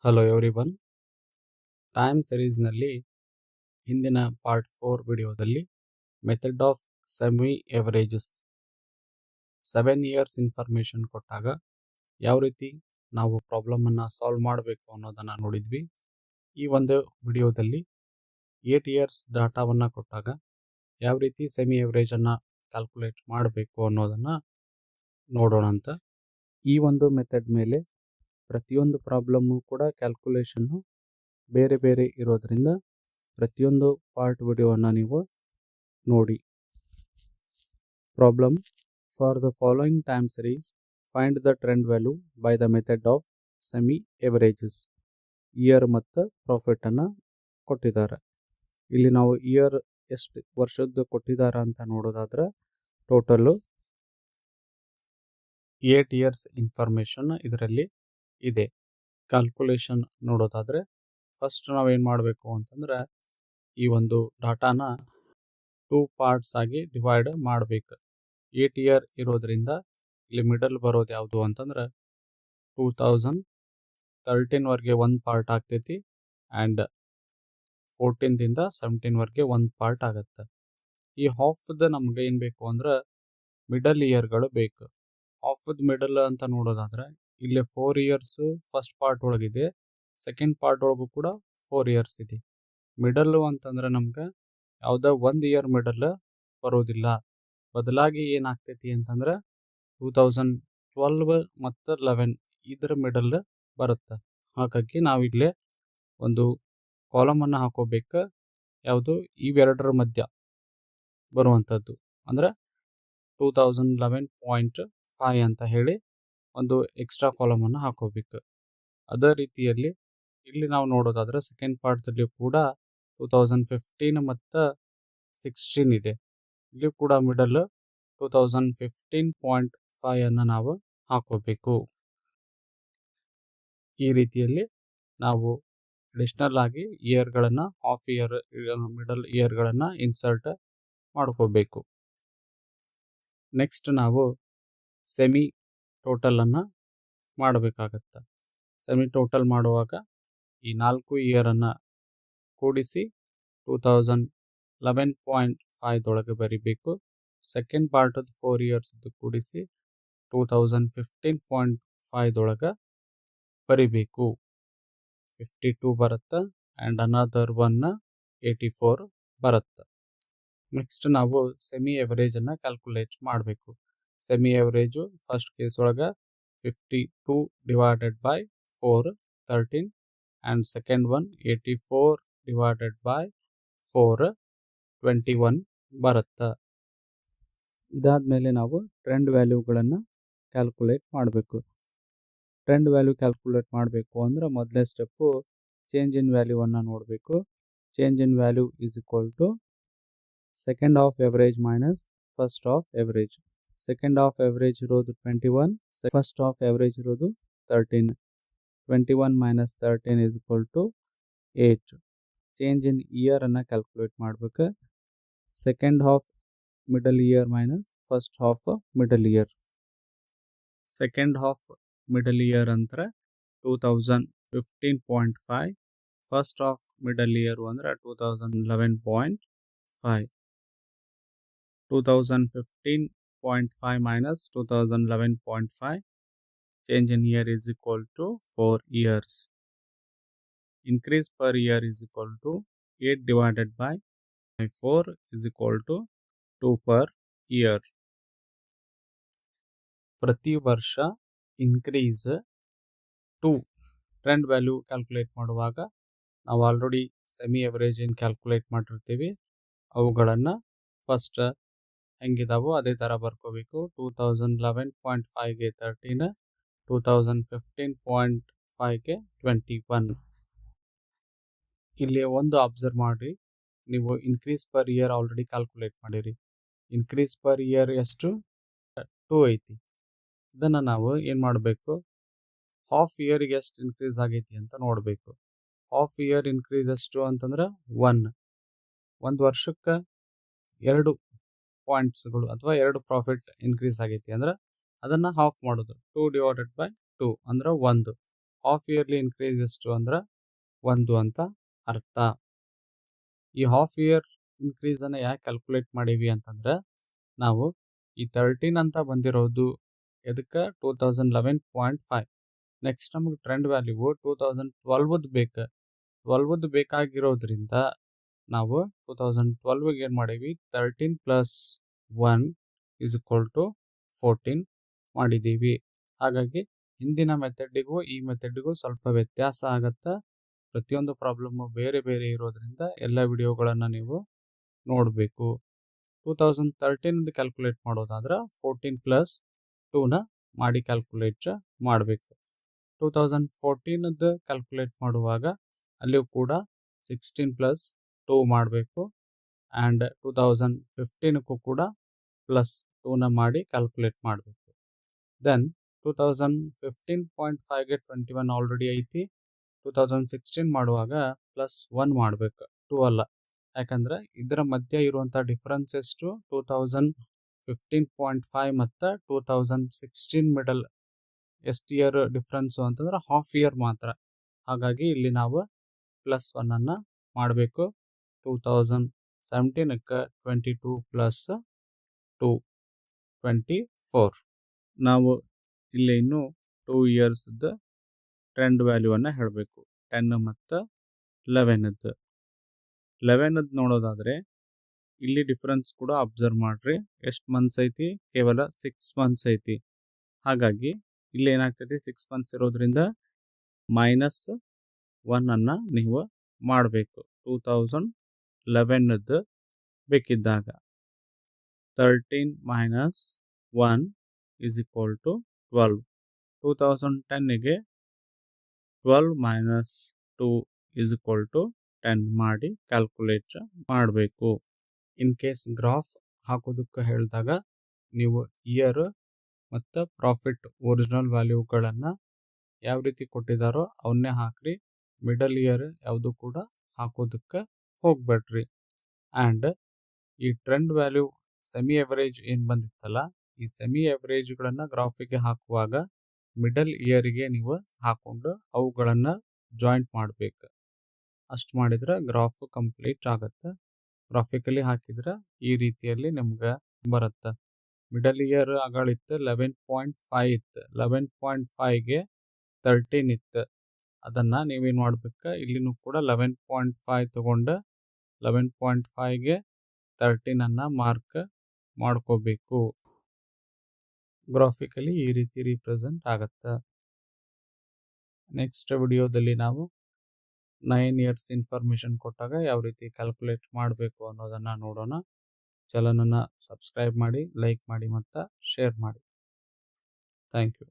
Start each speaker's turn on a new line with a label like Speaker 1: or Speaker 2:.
Speaker 1: Hello everyone. Time ಸೀರೀಸ್ನಲ್ಲಿ ಹಿಂದಿನ part 4 ವಿಡಿಯೋದಲ್ಲಿ method of semi ಎವರೇಜಸ್ 7 years information ಕೊಟ್ಟಾಗ ಯಾವ ರೀತಿ ನಾವು ಪ್ರಾಬ್ಲಮನ್ನು ಸಾಲ್ವ್ ಮಾಡಬೇಕು ಅನ್ನೋದನ್ನು ನೋಡಿದ್ವಿ. ಈ ಒಂದು ವಿಡಿಯೋದಲ್ಲಿ 8 ಇಯರ್ಸ್ ಡಾಟಾವನ್ನು ಕೊಟ್ಟಾಗ ಯಾವ ರೀತಿ ಸೆಮಿ ಎವರೇಜನ್ನು ಕ್ಯಾಲ್ಕುಲೇಟ್ ಮಾಡಬೇಕು ಅನ್ನೋದನ್ನು ನೋಡೋಣ ಅಂತ. ಈ ಒಂದು ಮೆಥಡ್ ಮೇಲೆ ಪ್ರತಿಯೊಂದು ಪ್ರಾಬ್ಲಮ್ಮು ಕೂಡ ಕ್ಯಾಲ್ಕುಲೇಷನ್ನು ಬೇರೆ ಬೇರೆ ಇರೋದ್ರಿಂದ ಪ್ರತಿಯೊಂದು ಪಾರ್ಟ್ ವಿಡಿಯೋವನ್ನು ನೀವು ನೋಡಿ. Problem for the following time series find the trend value by the method of semi ಎವರೇಜಸ್. Year ಮತ್ತು ಪ್ರಾಫಿಟನ್ನು ಕೊಟ್ಟಿದ್ದಾರೆ. ಇಲ್ಲಿ ನಾವು ಇಯರ್ ಎಷ್ಟು ವರ್ಷದ್ದು ಕೊಟ್ಟಿದ್ದಾರೆ ಅಂತ ನೋಡೋದಾದ್ರೆ ಟೋಟಲ್ಲು 8 ಇಯರ್ಸ್ ಇನ್ಫಾರ್ಮೇಷನ್ ಇದರಲ್ಲಿ ಇದೆ. ಕ್ಯಾಲ್ಕುಲೇಷನ್ ನೋಡೋದಾದರೆ ಫಸ್ಟ್ ನಾವೇನು ಮಾಡಬೇಕು ಅಂತಂದ್ರೆ ಈ ಒಂದು ಡಾಟಾನ 2 ಪಾರ್ಟ್ಸ್ ಆಗಿ ಡಿವೈಡ್ ಮಾಡಬೇಕು. 8 ಇಯರ್ ಇರೋದ್ರಿಂದ ಇಲ್ಲಿ ಮಿಡಲ್ ಬರೋದು ಯಾವುದು ಅಂತಂದ್ರೆ 2013ವರೆಗೆ ಒಂದು ಪಾರ್ಟ್ ಆಗ್ತೈತಿ ಆ್ಯಂಡ್ 14ದಿಂದ 17ವರೆಗೆ ಒಂದು ಪಾರ್ಟ್ ಆಗುತ್ತೆ. ಈ ಹಾಫ್ದು ನಮ್ಗೆ ಏನು ಬೇಕು ಅಂದ್ರೆ ಮಿಡಲ್ ಇಯರ್ಗಳು ಬೇಕು. ಹಾಫ್ದು ಮಿಡಲ್ ಅಂತ ನೋಡೋದಾದ್ರೆ ಇಲ್ಲಿ 4 ಇಯರ್ಸು ಫಸ್ಟ್ ಪಾರ್ಟ್ ಒಳಗಿದೆ, ಸೆಕೆಂಡ್ ಪಾರ್ಟ್ ಒಳಗೂ ಕೂಡ 4 ಇಯರ್ಸ್ ಇದೆ. ಮಿಡಲ್ಲು ಅಂತಂದ್ರೆ ನಮ್ಗೆ ಯಾವುದೋ 1 ಇಯರ್ ಮಿಡಲ್ ಬರೋದಿಲ್ಲ. ಬದಲಾಗಿ ಏನಾಗ್ತೈತಿ ಅಂತಂದ್ರೆ 2012 ಮತ್ತು 11 ಇದರ ಮಿಡಲ್ ಬರುತ್ತೆ. ಹಾಗಾಗಿ ನಾವಿಲ್ಲೇ ಒಂದು ಕಾಲಮನ್ನು ಹಾಕೋಬೇಕು. ಯಾವುದು ಇವೆರಡರ ಮಧ್ಯ ಬರುವಂಥದ್ದು ಅಂದರೆ 2011.5 ಅಂತ ಹೇಳಿ ಒಂದು ಎಕ್ಸ್ಟ್ರಾ ಕಾಲಮನ್ನು ಹಾಕೋಬೇಕು. ಅದೇ ರೀತಿಯಲ್ಲಿ ಇಲ್ಲಿ ನಾವು ನೋಡೋದಾದ್ರೆ ಸೆಕೆಂಡ್ ಪಾರ್ಟ್ದಲ್ಲಿ ಕೂಡ 2015 ಮತ್ತು 16 ಇದೆ. ಇಲ್ಲಿ ಕೂಡ ಮಿಡಲ್ 2015.5 ಅನ್ನು ನಾವು ಹಾಕೋಬೇಕು. ಈ ರೀತಿಯಲ್ಲಿ ನಾವು ಅಡಿಷ್ನಲ್ ಆಗಿ ಇಯರ್ಗಳನ್ನು ಹಾಫ್ ಇಯರ್ ಮಿಡಲ್ ಇಯರ್ಗಳನ್ನು ಇನ್ಸರ್ಟ್ ಮಾಡ್ಕೋಬೇಕು. ನೆಕ್ಸ್ಟ್ ನಾವು ಸೆಮಿ ಟೋಟಲನ್ನು ಮಾಡಬೇಕಾಗತ್ತೆ. ಸೆಮಿ ಟೋಟಲ್ ಮಾಡುವಾಗ ಈ 4 ಇಯರನ್ನು ಕೂಡಿಸಿ 2011.5 ಬರಿಬೇಕು. ಸೆಕೆಂಡ್ ಪಾರ್ಟದ್ದು 4 ಇಯರ್ಸ್ದು ಕೂಡಿಸಿ 2015.5 ಬರಿಬೇಕು. 52 ಬರುತ್ತೆ ಆ್ಯಂಡ್ ಅನದರ್ 84 ಬರುತ್ತೆ. ನೆಕ್ಸ್ಟ್ ನಾವು ಸೆಮಿ ಎವರೇಜನ್ನು ಕ್ಯಾಲ್ಕುಲೇಟ್ ಮಾಡಬೇಕು. ಸೆಮಿ ಎವರೇಜು ಫಸ್ಟ್ ಕೇಸ್ ಒಳಗೆ 52 divided by 4 13 and second 84 divided by 4 21 ಬರುತ್ತೆ. ಇದಾದಮೇಲೆ ನಾವು ಟ್ರೆಂಡ್ ವ್ಯಾಲ್ಯೂಗಳನ್ನು ಕ್ಯಾಲ್ಕುಲೇಟ್ ಮಾಡಬೇಕು. ಟ್ರೆಂಡ್ ವ್ಯಾಲ್ಯೂ ಕ್ಯಾಲ್ಕುಲೇಟ್ ಮಾಡಬೇಕು ಅಂದರೆ ಮೊದಲನೇ ಸ್ಟೆಪ್ಪು ಚೇಂಜ್ ಇನ್ ವ್ಯಾಲ್ಯೂವನ್ನು ನೋಡಬೇಕು. Change in value is equal to second of average minus first of average. Second of average ಇರೋದು 21, ಫಸ್ಟ್ ಆಫ್ ಎವರೇಜ್ ಇರೋದು 13. 21 minus 13 is equal to 8. Change in ಇಯರನ್ನು calculate ಮಾಡಬೇಕು. Second half middle year minus first half middle year. Second half middle year ಅಂದರೆ 2015.5, first of middle year ಅಂದರೆ 2011.5. 2015.5 minus 2011.5, change in year is equal to 4 years. Increase per year is equal to 8 divided by 4 is equal to 2 per year. ಪ್ರತಿ ವರ್ಷ increase 2 trend value calculate ಮಾಡುವಾಗ ನಾವು already semi average ಏನು calculate ಮಾಡಿರ್ತೀವಿ ಅವುಗಳನ್ನು first ಹೆಂಗಿದಾವೋ ಅದೇ ಥರ ಬರ್ಕೋಬೇಕು. 2011.5ಗೆ 13, 2015.5ಗೆ 21. ಇಲ್ಲಿ ಒಂದು ಅಬ್ಸರ್ವ್ ಮಾಡಿ, ನೀವು increase per year already calculate ಮಾಡಿರಿ. ಇನ್ಕ್ರೀಸ್ ಪರ್ ಇಯರ್ ಎಷ್ಟು 2 ಐತಿ. ಇದನ್ನು ನಾವು ಏನು ಮಾಡಬೇಕು, ಹಾಫ್ ಇಯರಿಗೆ ಎಷ್ಟು ಇನ್ಕ್ರೀಸ್ ಆಗೈತಿ ಅಂತ ನೋಡಬೇಕು. ಹಾಫ್ ಇಯರ್ ಇನ್ಕ್ರೀಸ್ ಎಷ್ಟು ಅಂತಂದ್ರೆ 1. ಒಂದು ವರ್ಷಕ್ಕೆ 2 ಪಾಯಿಂಟ್ಸ್ಗಳು ಅಥವಾ 2 ಪ್ರಾಫಿಟ್ ಇನ್ಕ್ರೀಸ್ ಆಗೈತಿ ಅಂದ್ರೆ ಅದನ್ನು ಹಾಫ್ ಮಾಡೋದು. 2 ಡಿವೈಡೆಡ್ ಬೈ 2 ಅಂದ್ರೆ 1. ಹಾಫ್ ಇಯರ್ಲಿ ಇನ್ಕ್ರೀಸ್ ಎಷ್ಟು ಅಂದ್ರೆ 1 ಅಂತ ಅರ್ಥ. ಈ ಹಾಫ್ ಇಯರ್ ಇನ್ಕ್ರೀಸನ್ನು ಯಾಕೆ ಕ್ಯಾಲ್ಕುಲೇಟ್ ಮಾಡೀವಿ ಅಂತಂದ್ರೆ ನಾವು ಈ 13 ಅಂತ ಬಂದಿರೋದು ಎದಕ್ಕೆ 2011.5. ನೆಕ್ಸ್ಟ್ ನಮಗೆ ಟ್ರೆಂಡ್ ವ್ಯಾಲ್ಯೂ 2012 ಬೇಕು. 12 ಬೇಕಾಗಿರೋದ್ರಿಂದ ನಾವು 2012ಗೆ ಏನು ಮಾಡೀವಿ 13 + 1 = 14 ಮಾಡಿದ್ದೀವಿ. ಹಾಗಾಗಿ ಹಿಂದಿನ ಮೆಥಡಿಗೂ ಈ ಮೆಥಡಿಗೂ ಸ್ವಲ್ಪ ವ್ಯತ್ಯಾಸ ಆಗುತ್ತೆ. ಪ್ರತಿಯೊಂದು ಪ್ರಾಬ್ಲಮ್ಮು ಬೇರೆ ಬೇರೆ ಇರೋದ್ರಿಂದ ಎಲ್ಲ ವಿಡಿಯೋಗಳನ್ನು ನೀವು ನೋಡಬೇಕು. 2013 ಕ್ಯಾಲ್ಕುಲೇಟ್ ಮಾಡೋದಾದ್ರೆ 14 + 2ನ ಮಾಡಿ ಕ್ಯಾಲ್ಕುಲೇಟ್ ಮಾಡಬೇಕು. 2014 ಕ್ಯಾಲ್ಕುಲೇಟ್ ಮಾಡುವಾಗ ಅಲ್ಲಿಯೂ ಕೂಡ 16 + 2 ಮಾಡಬೇಕು. ಆ್ಯಂಡ್ 2015ಕ್ಕೂ ಕೂಡ +2ನ ಮಾಡಿ ಕ್ಯಾಲ್ಕುಲೇಟ್ ಮಾಡಬೇಕು. ದೆನ್ 2015.5ಗೆ 21 ಆಲ್ರೆಡಿ ಐತಿ. 2016 ಮಾಡುವಾಗ +1 ಮಾಡಬೇಕು, 2 ಅಲ್ಲ. ಯಾಕಂದ್ರೆ ಇದರ ಮಧ್ಯೆ ಇರುವಂಥ ಡಿಫ್ರೆನ್ಸ್ ಎಷ್ಟು 2015.5 ಮತ್ತು 2016 ಮಿಡಲ್ ಎಷ್ಟು ಇಯರ್ ಡಿಫ್ರೆನ್ಸು ಅಂತಂದ್ರೆ ಹಾಫ್ ಇಯರ್ ಮಾತ್ರ. ಹಾಗಾಗಿ ಇಲ್ಲಿ ನಾವು +1ಅನ್ನು ಮಾಡಬೇಕು. 2017ಕ್ಕೆ 22 + 2 24. ನಾವು ಇಲ್ಲಿ ಇನ್ನೂ 2 ಇಯರ್ಸ್ದು ಟ್ರೆಂಡ್ ವ್ಯಾಲ್ಯೂವನ್ನು ಹೇಳಬೇಕು. 10 ಮತ್ತು 11ದ್ದು 11ದ್ದು ನೋಡೋದಾದರೆ ಇಲ್ಲಿ ಡಿಫ್ರೆನ್ಸ್ ಕೂಡ ಅಬ್ಸರ್ವ್ ಮಾಡಿರಿ. ಎಷ್ಟು ಮಂತ್ಸ್ ಐತಿ? ಕೇವಲ 6 ಮಂತ್ಸ್ ಐತಿ. ಹಾಗಾಗಿ ಇಲ್ಲಿ ಏನಾಗ್ತೈತಿ 6 ಮಂತ್ಸ್ ಇರೋದ್ರಿಂದ -1ಅನ್ನು ನೀವು ಮಾಡಬೇಕು 2011ದ್ದು ಬೇಕಿದ್ದಾಗ. 13 - 1 = 12. 2010ಗೆ 12 - 2 = 10 ಮಾಡಿ ಕ್ಯಾಲ್ಕುಲೇಟ್ ಮಾಡಬೇಕು. ಇನ್ ಕೇಸ್ ಗ್ರಾಫ್ ಹಾಕೋದಕ್ಕೆ ಹೇಳಿದಾಗ ನೀವು ಇಯರ್ ಮತ್ತು ಪ್ರಾಫಿಟ್ ಒರಿಜಿನಲ್ ವ್ಯಾಲ್ಯೂಗಳನ್ನು ಯಾವ ರೀತಿ ಕೊಟ್ಟಿದ್ದಾರೋ ಅವನ್ನೇ ಹಾಕ್ರಿ. ಮಿಡಲ್ ಇಯರ್ ಯಾವುದು ಕೂಡ ಹಾಕೋದಕ್ಕೆ ಹೋಗ್ಬೇಡ್ರಿ. ಆ್ಯಂಡ್ ಈ ಟ್ರೆಂಡ್ ವ್ಯಾಲ್ಯೂ ಸೆಮಿ ಎವರೇಜ್ ಏನು ಬಂದಿತ್ತಲ್ಲ, ಈ ಸೆಮಿ ಎವರೇಜ್ಗಳನ್ನು ಗ್ರಾಫಿಗೆ ಹಾಕುವಾಗ ಮಿಡಲ್ ಇಯರಿಗೆ ನೀವು ಹಾಕೊಂಡು ಅವುಗಳನ್ನು ಜಾಯಿಂಟ್ ಮಾಡಬೇಕು. ಅಷ್ಟು ಮಾಡಿದ್ರೆ ಗ್ರಾಫ್ ಕಂಪ್ಲೀಟ್ ಆಗುತ್ತೆ. ಗ್ರಾಫಿಕಲಿ ಹಾಕಿದ್ರೆ ಈ ರೀತಿಯಲ್ಲಿ ನಿಮ್ಗೆ ಬರುತ್ತೆ. ಮಿಡಲ್ ಇಯರ್ ಆಗಳಿತ್ತು 11.5 ಇತ್ತು. 11.5ಗೆ 13 ಇತ್ತು. ಅದನ್ನು ನೀವೇನು ಮಾಡ್ಬೇಕು, ಇಲ್ಲಿನೂ ಕೂಡ 11.5 ತೊಗೊಂಡು 11.5ಗೆ 13ಅನ್ನು ಮಾರ್ಕ್ ಮಾಡ್ಕೋಬೇಕು. ಗ್ರಾಫಿಕಲಿ ಈ ರೀತಿ ರಿಪ್ರೆಸೆಂಟ್ ಆಗುತ್ತೆ. ನೆಕ್ಸ್ಟ್ ವಿಡಿಯೋದಲ್ಲಿ ನಾವು 9 ಇಯರ್ಸ್ ಇನ್ಫಾರ್ಮೇಷನ್ ಕೊಟ್ಟಾಗ ಯಾವ ರೀತಿ ಕ್ಯಾಲ್ಕುಲೇಟ್ ಮಾಡಬೇಕು ಅನ್ನೋದನ್ನು ನೋಡೋಣ. ಚಾನಲನ್ನು ಸಬ್ಸ್ಕ್ರೈಬ್ ಮಾಡಿ, ಲೈಕ್ ಮಾಡಿ ಮತ್ತು ಶೇರ್ ಮಾಡಿ. Thank you.